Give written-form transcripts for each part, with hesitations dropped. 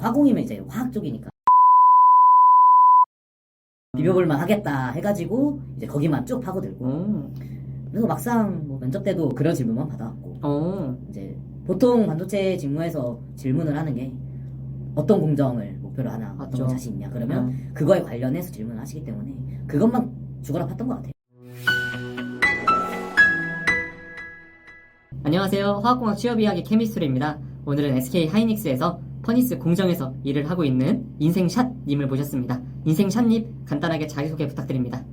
화공이면 이제 화학 쪽이니까 비벼볼만 하겠다 해가지고 이제 거기만 쭉 파고들고 그래서 막상 뭐 면접 때도 그런 질문만 받아왔고 이제 보통 반도체 직무에서 질문을 하는 게 어떤 공정을 목표로 하나 맞죠. 어떤 거 자신 있냐 그러면 그거에 관련해서 질문을 하시기 때문에 그것만 죽어라 팠던 것 같아요. 안녕하세요. 화학공학 취업이야기 케미스트리입니다. 오늘은 SK 하이닉스에서 퍼니스 공정에서 일을 하고 있는 인생샷님을 모셨습니다. 인생샷님 간단하게 자기소개 부탁드립니다.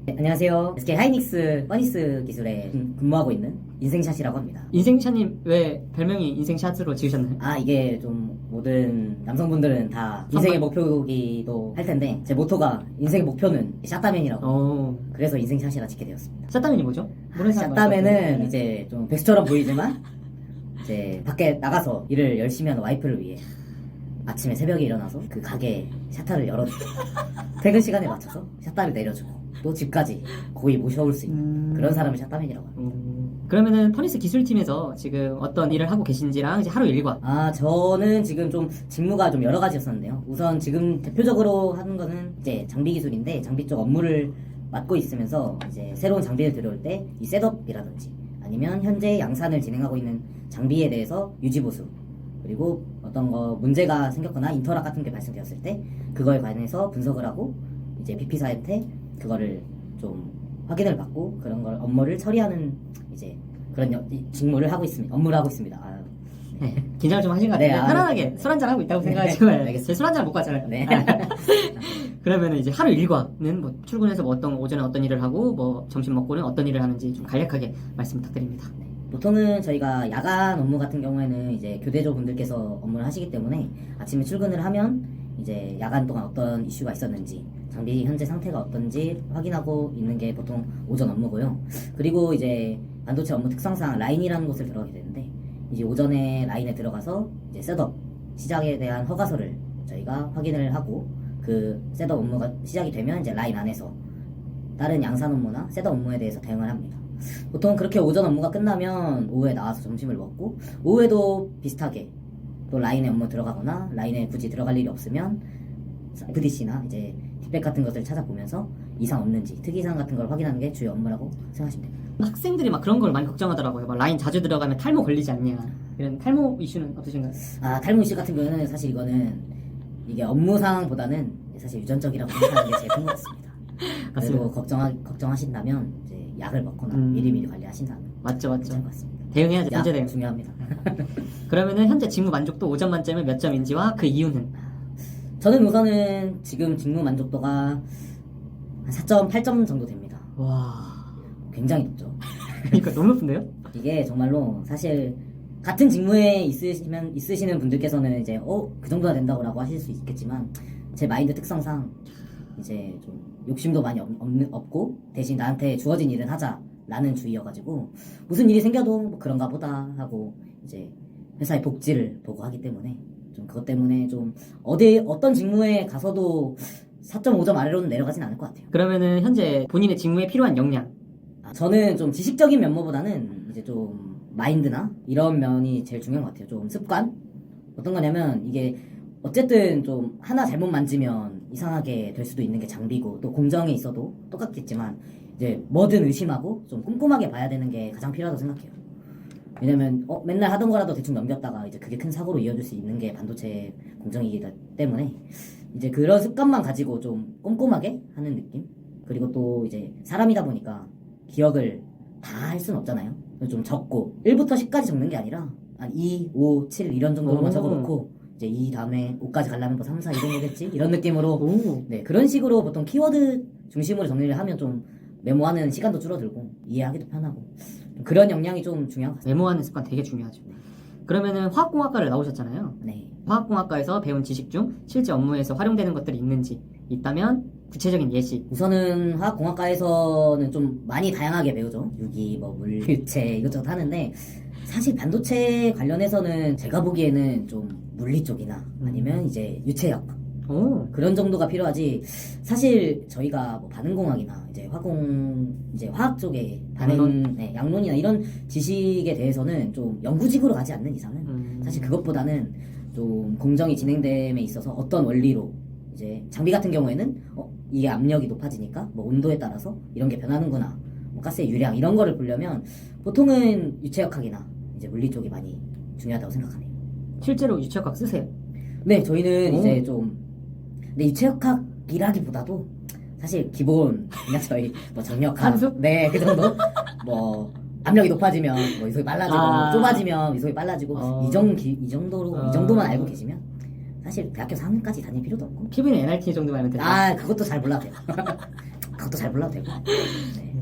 네, 안녕하세요. SK 하이닉스 퍼니스 기술에 근무하고 있는 인생샷이라고 합니다. 인생샷님 왜 별명이 인생샷으로 지으셨나요? 아 이게 좀 모든 남성분들은 다 인생의 목표이기도 할 텐데 제 모토가 인생의 목표는 샷다맨이라고 그래서 인생샷이라 짓게 되었습니다. 샷다맨이 뭐죠? 샷다맨은 이제 좀 백수처럼 보이지만 이제 밖에 나가서 일을 열심히 하는 와이프를 위해 아침에 새벽에 일어나서 그 가게 샷타를 열어주고 퇴근 시간에 맞춰서 샷타를 내려주고 또 집까지 거의 모셔올 수 있는 그런 사람을 샷다맨이라고 합니다. 그러면은 퍼니스 기술팀에서 지금 어떤 일을 하고 계신지랑 이제 하루 일과. 아 저는 지금 좀 직무가 좀 여러 가지였었는데요. 우선 지금 대표적으로 하는 거는 이제 장비 기술인데 장비 쪽 업무를 맡고 있으면서 이제 새로운 장비를 들여올 때 이 셋업이라든지 아니면 현재 양산을 진행하고 있는 장비에 대해서 유지 보수 그리고 어떤 거 문제가 생겼거나 인터락 같은 게 발생되었을 때 그거에 관해서 분석을 하고 이제 BP사한테 그거를 좀 확인을 받고 그런 걸 업무를 처리하는 이제 그런 직무를 하고 있습니다. 업무를 하고 있습니다. 네. 긴장을 좀 하신 것 같아요. 편안하게 술 한잔 하고 있다고 생각하시면 알겠습니다. 제 술 한잔 못 가잖아요. 네. 그러면 이제 하루 일과는 뭐 출근해서 뭐 오전에 어떤 일을 하고 뭐 점심 먹고는 어떤 일을 하는지 좀 간략하게 말씀 부탁드립니다. 보통은 저희가 야간 업무 같은 경우에는 이제 교대조 분들께서 업무를 하시기 때문에 아침에 출근을 하면 이제 야간 동안 어떤 이슈가 있었는지 장비 현재 상태가 어떤지 확인하고 있는 게 보통 오전 업무고요. 그리고 이제 반도체 업무 특성상 라인이라는 곳을 들어가게 되는데 이제 오전에 라인에 들어가서 이제 셋업 시작에 대한 허가서를 저희가 확인을 하고 그 셋업 업무가 시작이 되면 이제 라인 안에서 다른 양산 업무나 셋업 업무에 대해서 대응을 합니다. 보통 그렇게 오전 업무가 끝나면 오후에 나와서 점심을 먹고 오후에도 비슷하게 또 라인에 업무 들어가거나 라인에 굳이 들어갈 일이 없으면 FDC나 이제 뒷백 같은 것을 찾아보면서 이상 없는지 특이사항 같은 걸 확인하는 게 주요 업무라고 생각하시면 됩니다. 학생들이 막 그런 걸 많이 걱정하더라고요. 막 라인 자주 들어가면 탈모 걸리지 않냐. 이런 탈모 이슈는 없으신가요? 아 탈모 이슈 같은 경우는 사실 이거는 이게 업무상보다는 사실 유전적이라고 생각하는 게 제일 큰 것 같습니다. 그리고 걱정하신다면 이제 약을 먹거나 미리미리 관리하신다면 맞죠. 괜찮을 것 같습니다. 대응해야죠. 현재 대응. 중요합니다. 그러면은 현재 직무 만족도 5점 만점에 몇 점인지와 그 이유는? 저는 우선은 지금 직무 만족도가 한 4.8점 정도 됩니다. 와, 굉장히 높죠. 그러니까 너무 높은데요? 이게 정말로 사실 같은 직무에 있으시는 분들께서는 이제 그 정도나 된다고 하실 수 있겠지만 제 마인드 특성상 이제 좀 욕심도 많이 없고 대신 나한테 주어진 일은 하자라는 주의여가지고 무슨 일이 생겨도 뭐 그런가 보다 하고 이제 회사의 복지를 보고 하기 때문에 좀 그것 때문에 좀 어떤 직무에 가서도 4.5점 아래로는 내려가진 않을 것 같아요. 그러면은 현재 본인의 직무에 필요한 역량. 저는 좀 지식적인 면모보다는 이제 좀 마인드나 이런 면이 제일 중요한 것 같아요. 좀 습관? 어떤 거냐면 이게 어쨌든 좀 하나 잘못 만지면 이상하게 될 수도 있는 게 장비고 또 공정에 있어도 똑같겠지만 이제 뭐든 의심하고 좀 꼼꼼하게 봐야 되는 게 가장 필요하다고 생각해요. 왜냐면 맨날 하던 거라도 대충 넘겼다가 이제 그게 큰 사고로 이어질 수 있는 게 반도체 공정이기 때문에 이제 그런 습관만 가지고 좀 꼼꼼하게 하는 느낌? 그리고 또 이제 사람이다 보니까 기억을 다 할 수는 없잖아요. 좀 적고 1부터 10까지 적는 게 아니라 한 2, 5, 7 이런 정도로만 적어놓고 이제 2 다음에 5까지 가려면 뭐 3, 4 이 정도겠지? 이런 느낌으로 네 그런 식으로 보통 키워드 중심으로 정리를 하면 좀 메모하는 시간도 줄어들고 이해하기도 편하고 그런 역량이 좀 중요한 것 같습니다. 메모하는 습관 되게 중요하죠. 그러면은 화학공학과를 나오셨잖아요. 네. 화학공학과에서 배운 지식 중 실제 업무에서 활용되는 것들이 있는지 있다면 구체적인 예시. 우선은 화학공학과에서는 좀 많이 다양하게 배우죠. 유기, 뭐 물체 이것저것 하는데 사실 반도체 관련해서는 제가 보기에는 좀 물리 쪽이나 아니면 이제 유체역 그런 정도가 필요하지. 사실 저희가 뭐 반응공학이나 이제 화학 쪽에 양론이나 이런 지식에 대해서는 좀 연구직으로 가지 않는 이상은 사실 그것보다는 좀 공정이 진행됨에 있어서 어떤 원리로 이제 장비 같은 경우에는 이게 압력이 높아지니까 뭐 온도에 따라서 이런 게 변하는구나, 뭐 가스의 유량 이런 거를 보려면 보통은 유체역학이나 이제 물리 쪽이 많이 중요하다고 생각하네요. 실제로 유체역학 쓰세요? 네, 저희는 오. 이제 좀 근데 유체역학이라기보다도 사실 기본 그냥 저희 뭐 정력학, 함수? 네, 그 정도. 뭐 압력이 높아지면 뭐 이속이 빨라지고 아. 좁아지면 이속이 빨라지고 이 정도로 이 정도만 알고 계시면 사실 대학교 4학년까지 다닐 필요도 없고. 피부는 NRT 정도만 알면 된다. 아, 그것도 잘 몰라도 돼요. 그것도 잘 몰라도 되고. 네.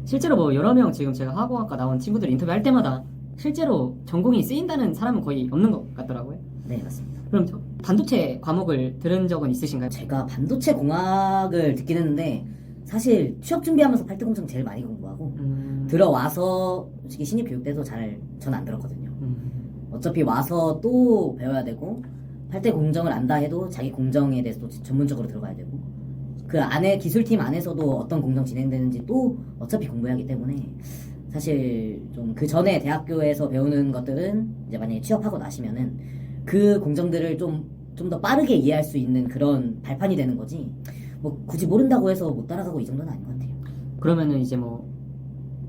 실제로 뭐 여러 명 지금 제가 화공학과 나온 친구들 인터뷰할 때마다 실제로 전공이 쓰인다는 사람은 거의 없는 것 같더라고요. 네, 맞습니다. 그럼 반도체 과목을 들은 적은 있으신가요? 제가 반도체 공학을 듣긴 했는데 사실 취업 준비하면서 8대 공정 제일 많이 공부하고 들어와서 솔직히 신입 교육 때도 전 안 들었거든요. 어차피 와서 또 배워야 되고 8대 공정을 안다 해도 자기 공정에 대해서 또 전문적으로 들어가야 되고 그 안에 기술팀 안에서도 어떤 공정 진행되는지 또 어차피 공부해야 하기 때문에 사실 좀 그 전에 대학교에서 배우는 것들은 이제 만약에 취업하고 나시면은 그 공정들을 좀 더 빠르게 이해할 수 있는 그런 발판이 되는 거지 뭐 굳이 모른다고 해서 못 따라가고 이 정도는 아닌 것 같아요. 그러면은 이제 뭐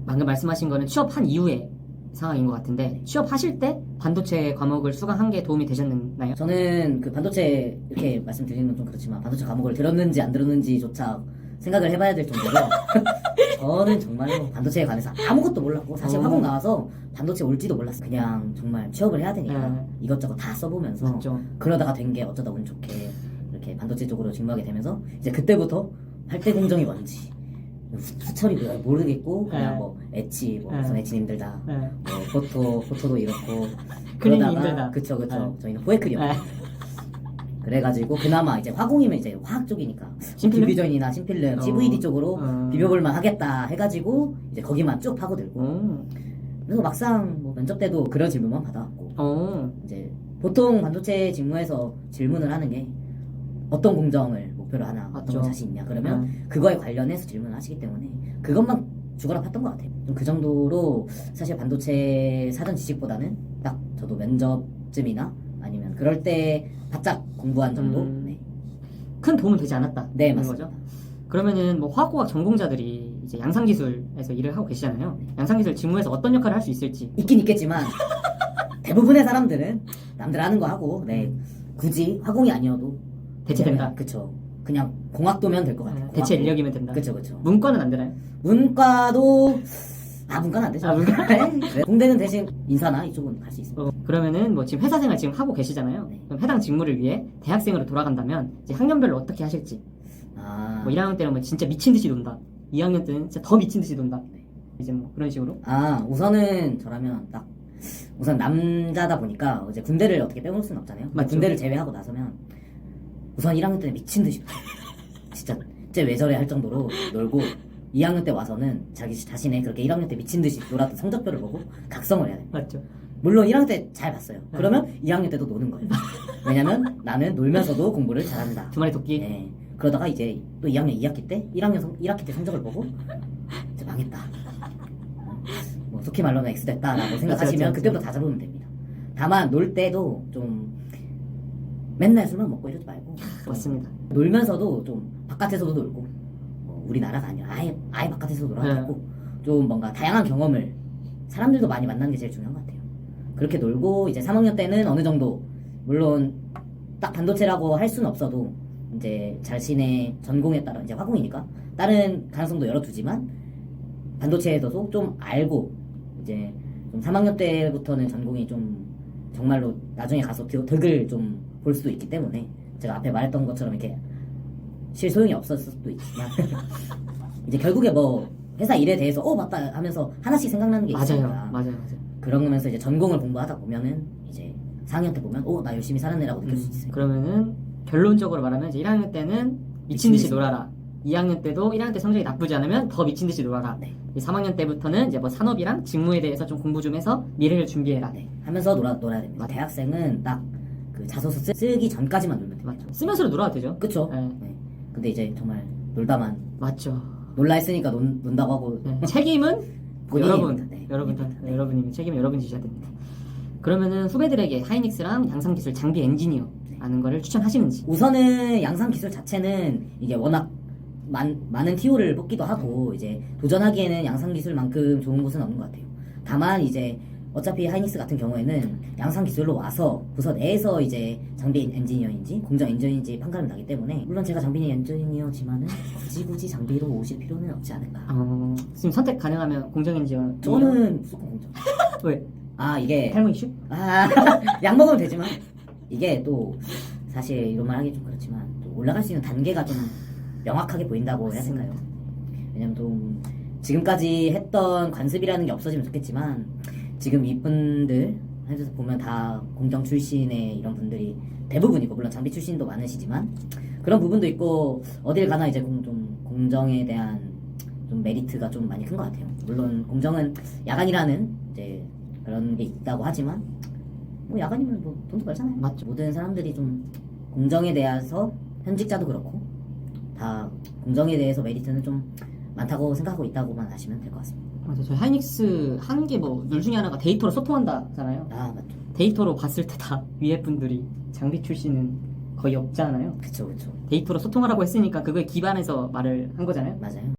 방금 말씀하신 거는 취업한 이후의 상황인 것 같은데 취업하실 때 반도체 과목을 수강한 게 도움이 되셨나요? 저는 그 반도체 이렇게 말씀드리는 건 좀 그렇지만 반도체 과목을 들었는지 안 들었는지조차 생각을 해봐야 될 정도로 저는 정말로 반도체에 관해서 아무것도 몰랐고 사실 화공 나와서 반도체 올지도 몰랐어요. 그냥 정말 취업을 해야 되니까 이것저것 다 써보면서 맞죠. 그러다가 된 게 어쩌다 운 좋게 이렇게 반도체 쪽으로 직무하게 되면서 이제 그때부터 8대 공정이 뭔지 후처리 모르겠고 그냥 뭐 엣지 뭐 무슨 엣지 힘들다 뭐 포토도 이렇고 그림이 그러다가 힘들다. 그쵸 저희는 포에클이었고 그래가지고 그나마 이제 화공이면 이제 화학 쪽이니까 심필름? 디퓨전이나 심필름, CVD 쪽으로 비벼볼만 하겠다 해가지고 이제 거기만 쭉 파고들고 그래서 막상 뭐 면접 때도 그런 질문만 받아왔고 이제 보통 반도체 직무에서 질문을 하는 게 어떤 공정을 목표로 하나 어떤 맞죠. 거 자신 있냐 그러면 그거에 관련해서 질문을 하시기 때문에 그것만 죽어라 팠던 것 같아요. 좀 그 정도로 사실 반도체 사전 지식보다는 딱 저도 면접쯤이나 아니면 그럴 때 바짝 공부한 정도. 네. 큰 도움은 되지 않았다. 네, 그런 맞습니다. 거죠. 그러면은 뭐 화학공학 전공자들이 이제 양산기술에서 일을 하고 계시잖아요. 양산기술 직무에서 어떤 역할을 할 수 있을지. 있긴 있겠지만 대부분의 사람들은 남들 하는 거 하고 네 굳이 화공이 아니어도 대체된다. 그쵸. 그냥 공학도면 될 것 같아요. 대체 인력이면 된다. 그쵸. 문과는 안 되나요? 문과는 안 되죠. 아, 문과? 네. 공대는 대신 인사나 이쪽은 갈 수 있습니다. 그러면은 뭐 지금 회사 생활 지금 하고 계시잖아요. 네. 그럼 해당 직무를 위해 대학생으로 돌아간다면 이제 학년별로 어떻게 하실지. 아, 뭐 1학년 때는 뭐 진짜 미친 듯이 논다. 2학년 때는 진짜 더 미친 듯이 논다. 네. 이제 뭐 그런 식으로. 우선은 저라면 딱 우선 남자다 보니까 이제 군대를 어떻게 빼놓을 수는 없잖아요. 맞죠. 군대를 제외하고 나서면 우선 1학년 때는 미친 듯이 진짜 왜 저래 할 정도로 놀고 2학년 때 와서는 자기 자신의 그렇게 1학년 때 미친 듯이 놀았던 성적표를 보고 각성을 해야 돼요. 맞죠. 물론 1학년 때 잘 봤어요. 그러면 2학년 때도 노는 거예요. 왜냐면 나는 놀면서도 공부를 잘한다. 두 마리 토끼. 네. 그러다가 이제 또 2학년 2학기 때 1학기 때 성적을 보고 이제 망했다. 뭐 좋게 말로는 X 됐다라고 생각하시면 맞죠. 그때부터 다 잡으면 됩니다. 다만 놀 때도 좀 맨날 술만 먹고 이러지 말고 좀 맞습니다. 놀면서도 좀 바깥에서도 놀고 우리나라가 아니라 아예 바깥에서 놀아도 되고 좀 뭔가 다양한 경험을 사람들도 많이 만나는 게 제일 중요한 것 같아요. 그렇게 놀고 이제 3학년 때는 어느 정도 물론 딱 반도체라고 할 수는 없어도 이제 자신의 전공에 따라 이제 화공이니까 다른 가능성도 열어두지만 반도체에서도 좀 알고 이제 좀 3학년 때부터는 전공이 좀 정말로 나중에 가서 득을 좀 볼 수도 있기 때문에 제가 앞에 말했던 것처럼 이렇게 실소용이 없었을 수도 있지만 이제 결국에 뭐 회사 일에 대해서 맞다 하면서 하나씩 생각나는 게 있으니까 맞아요. 그러면서 이제 전공을 공부하다 보면은 이제 4학년 때 보면 나 열심히 살았네라고 느낄 수 있어요. 그러면은 결론적으로 말하면 이제 1학년 때는 미친 듯이 놀아라. 2학년 때도 1학년 때 성적이 나쁘지 않으면 더 미친 듯이 놀아라. 네. 3학년 때부터는 이제 뭐 산업이랑 직무에 대해서 좀 공부 좀 해서 미래를 준비해라. 네. 하면서 놀아야 됩니다. 대학생은 딱 그 자소서 쓰기 전까지만 놀면 됩니다. 맞죠. 쓰면서도 놀아도 되죠. 그쵸? 네. 네. 근데 이제 정말 놀다만 맞죠. 놀라 했으니까 논다고 하고 네. 책임은 본인입니다. 여러분, 네. 여러분입니다. 책임은 여러분이 지셔야 됩니다. 그러면은 후배들에게 하이닉스랑 양산기술 장비 엔지니어 하는 거를 추천하시는지. 우선은 양산 기술 자체는 이게 워낙 많은 TO를 뽑기도 하고 이제 도전하기에는 양산 기술만큼 좋은 곳은 없는 것 같아요. 다만 이제 어차피 하이닉스 같은 경우에는 양산 기술로 와서 부서 내에서 이제 장비 엔지니어인지 공정 엔지니어인지 판가름 나기 때문에 물론 제가 장비 엔지니어지만은 굳이 장비로 오실 필요는 없지 않을까. 지금 선택 가능하면 공정 엔지니어. 저는 무조건 공정. 왜? 이게 탈모 이슈? 약 먹으면 되지만 이게 또 사실 이런 말 하기 좀 그렇지만 또 올라갈 수 있는 단계가 좀 명확하게 보인다고 해야 될까요? 왜냐면 좀 지금까지 했던 관습이라는 게 없어지면 좋겠지만 지금 이분들 해서 보면 다 공정 출신의 이런 분들이 대부분이고 물론 장비 출신도 많으시지만 그런 부분도 있고 어딜 가나 이제 좀 공정에 대한 좀 메리트가 좀 많이 큰 것 같아요. 물론 공정은 야간이라는 이제 그런 게 있다고 하지만 뭐 야간이면 뭐 돈도 벌잖아요. 맞죠. 모든 사람들이 좀 공정에 대해서 현직자도 그렇고 다 공정에 대해서 메리트는 좀 많다고 생각하고 있다고만 하시면 될 것 같습니다. 맞아. 저희 하이닉스 하는 게 뭐 룰 중에 하나가 데이터로 소통한다잖아요. 맞죠. 데이터로 봤을 때 다 위에 분들이 장비 출신은 거의 없잖아요. 그쵸. 데이터로 소통하라고 했으니까 그거에 기반해서 말을 한 거잖아요. 맞아요.